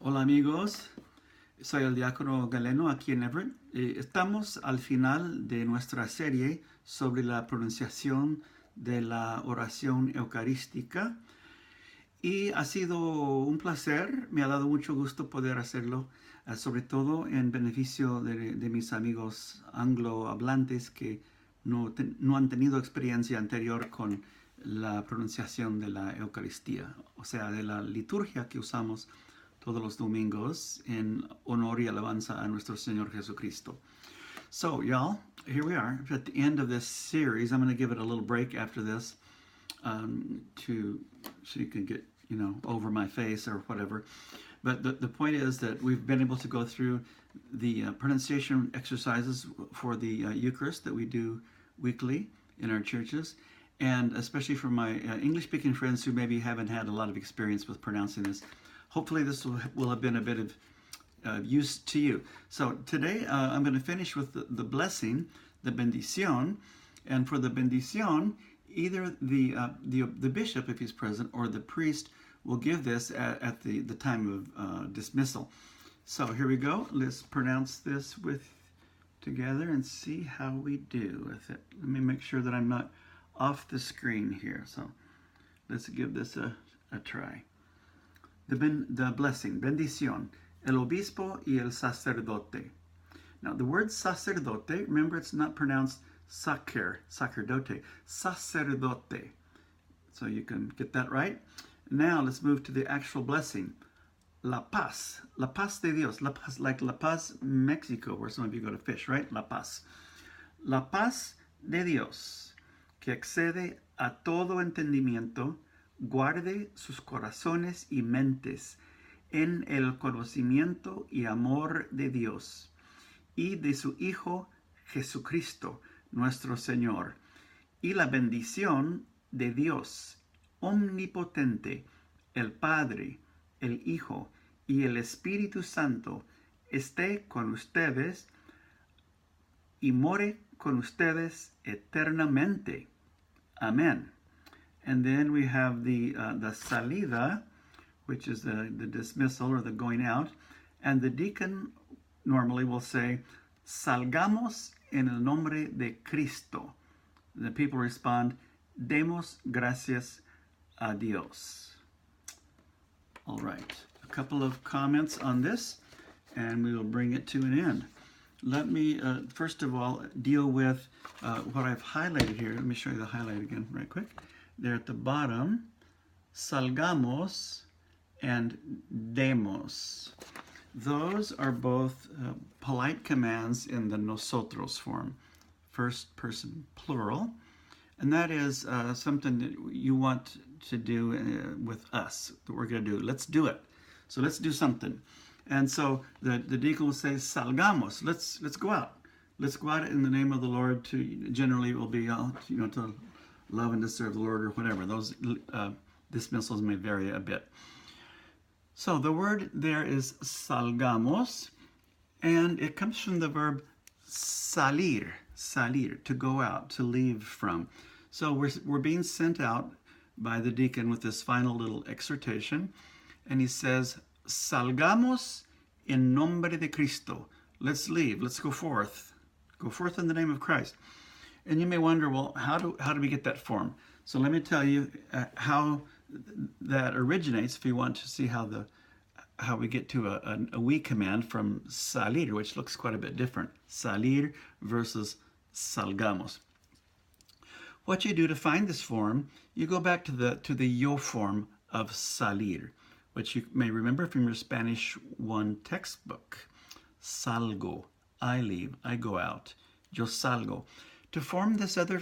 Hola amigos, soy el diácono Galeno aquí en Everett. Estamos al final de nuestra serie sobre la pronunciación de la oración eucarística y ha sido un placer, me ha dado mucho gusto poder hacerlo, sobre todo en beneficio de mis amigos anglohablantes que no han tenido experiencia anterior con la pronunciación de la Eucaristía, o sea, de la liturgia que usamos todos los domingos en honor y alabanza a nuestro Señor Jesucristo. So, y'all, here we are at the end of this series. I'm going to give it a little break after this so you can get, over my face or whatever. But the point is that we've been able to go through the pronunciation exercises for the Eucharist that we do weekly in our churches. And especially for my English-speaking friends who maybe haven't had a lot of experience with pronouncing this, hopefully this will have been a bit of use to you. So today I'm going to finish with the blessing, the bendición. And for the bendición, either the bishop, if he's present, or the priest will give this at the time of dismissal. So here we go. Let's pronounce this together and see how we do with it. Let me make sure that I'm not off the screen here. So let's give this a try. The blessing, bendición, el obispo y el sacerdote. Now the word sacerdote, remember it's not pronounced sacerdote, sacerdote. So you can get that right. Now let's move to the actual blessing. La paz de Dios, La Paz, like La Paz, Mexico, where some of you go to fish, right? La paz. La paz de Dios, que excede a todo entendimiento, guarde sus corazones y mentes en el conocimiento y amor de Dios y de su Hijo Jesucristo, nuestro Señor. Y la bendición de Dios omnipotente, el Padre, el Hijo y el Espíritu Santo esté con ustedes y more con ustedes eternamente. Amen. And then we have the salida, which is the dismissal or the going out. And the deacon normally will say, salgamos en el nombre de Cristo. The people respond, demos gracias a Dios. All right, a couple of comments on this, and we will bring it to an end. Let me, first of all, deal with what I've highlighted here. Let me show you the highlight again right quick. There at the bottom, salgamos and demos. Those are both polite commands in the nosotros form, first person plural. And that is something that you want to do with us, that we're going to do. Let's do it. So let's do something. And so the deacon will say, salgamos, let's go out. Let's go out in the name of the Lord. Generally it will be, to love and to serve the Lord or whatever. Those dismissals may vary a bit. So the word there is salgamos, and it comes from the verb salir, to go out, to leave from. So we're being sent out by the deacon with this final little exhortation, and he says, salgamos en nombre de Cristo. Let's leave, let's go forth. Go forth in the name of Christ. And you may wonder, well, how do we get that form? So let me tell you how that originates, if you want to see how we get to a we command from salir, which looks quite a bit different. Salir versus salgamos. What you do to find this form, you go back to the yo form of salir, which you may remember from your Spanish 1 textbook. Salgo, I leave, I go out. Yo salgo. To form this other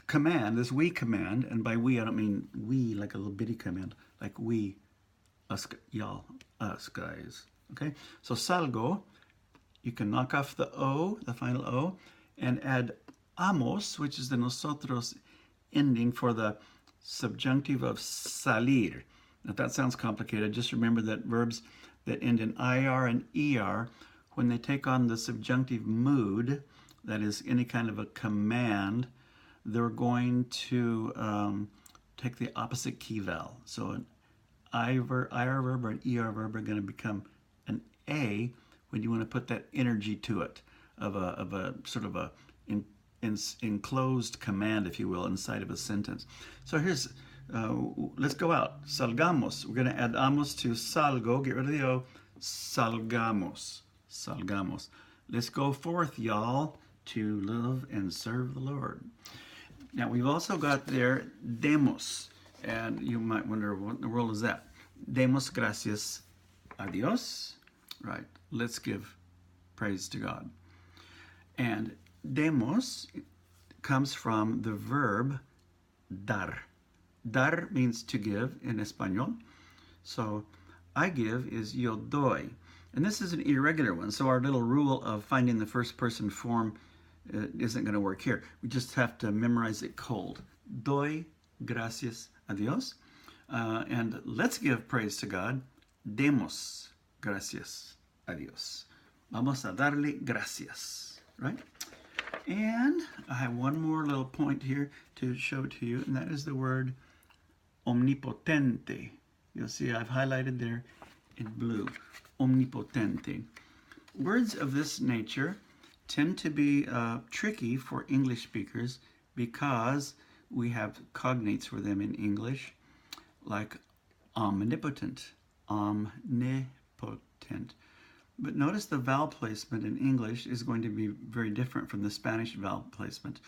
command, this we command, and by we I don't mean we like a little bitty command, like we, us, y'all, us guys, okay? So salgo, you can knock off the O, the final O, and add amos, which is the nosotros ending for the subjunctive of salir. Now if that sounds complicated, just remember that verbs that end in IR and ER, when they take on the subjunctive mood, that is any kind of a command, they're going to take the opposite key vowel. So IR verb or an ER verb are going to become an A when you want to put that energy to it of a sort of a enclosed command, if you will, inside of a sentence. So here's, let's go out. Salgamos. We're going to add amos to salgo. Get rid of the O. Salgamos. Salgamos. Let's go forth, y'all, to live and serve the Lord. Now, we've also got there demos. And you might wonder, what in the world is that? Demos gracias a Dios. Right. Let's give praise to God. And demos comes from the verb dar. Dar means to give in Espanol. So I give is yo doy. And this is an irregular one. So our little rule of finding the first person form isn't going to work here. We just have to memorize it cold. Doy gracias a Dios. And let's give praise to God. Demos gracias a Dios. Vamos a darle gracias. Right? And I have one more little point here to show to you, and that is the word omnipotente. You'll see I've highlighted there in blue. Omnipotente. Words of this nature tend to be tricky for English speakers because we have cognates for them in English, like omnipotent, omnipotent. But notice the vowel placement in English is going to be very different from the Spanish vowel placement.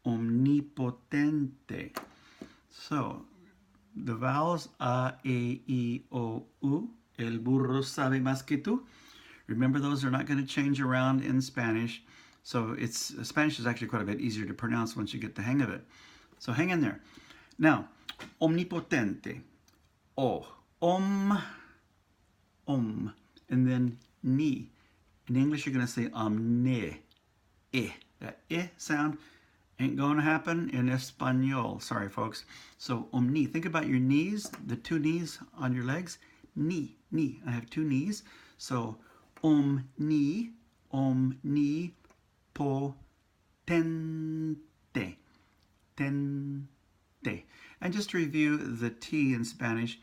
Omnipotente. So, the vowels A, E, I, O, U. El burro sabe más que tú. Remember, those are not going to change around in Spanish. So, Spanish is actually quite a bit easier to pronounce once you get the hang of it. So, hang in there. Now, omnipotente. O. Om. And then ni. In English, you're going to say omne. E. That E sound ain't going to happen in Espanol. Sorry, folks. So, omni. Think about your knees, the two knees on your legs. Ni. I have two knees. So, omnipotente. Tente. And just to review the T in Spanish,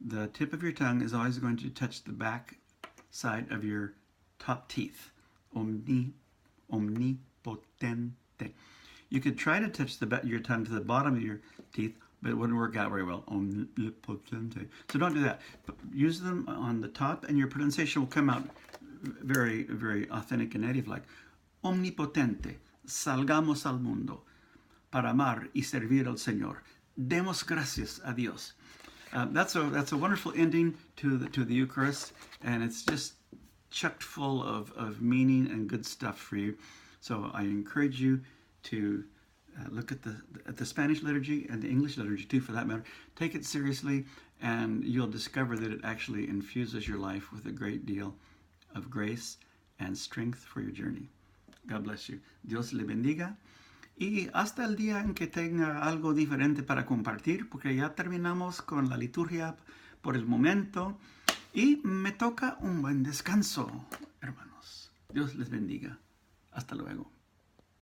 the tip of your tongue is always going to touch the back side of your top teeth. Omnipotente. You could try to touch your tongue to the bottom of your teeth, but it wouldn't work out very well. Omnipotente. So don't do that. But use them on the top, and your pronunciation will come out very, very authentic and native-like. Omnipotente. Salgamos al mundo para amar y servir al Señor. Demos gracias a Dios. That's a wonderful ending to the Eucharist, and it's just chucked full of meaning and good stuff for you. So I encourage you to look at the Spanish liturgy and the English liturgy too, for that matter. Take it seriously, and you'll discover that it actually infuses your life with a great deal of grace and strength for your journey. God bless you. Dios le bendiga. Y hasta el día en que tenga algo diferente para compartir, porque ya terminamos con la liturgia por el momento y me toca un buen descanso, hermanos. Dios les bendiga. Hasta luego.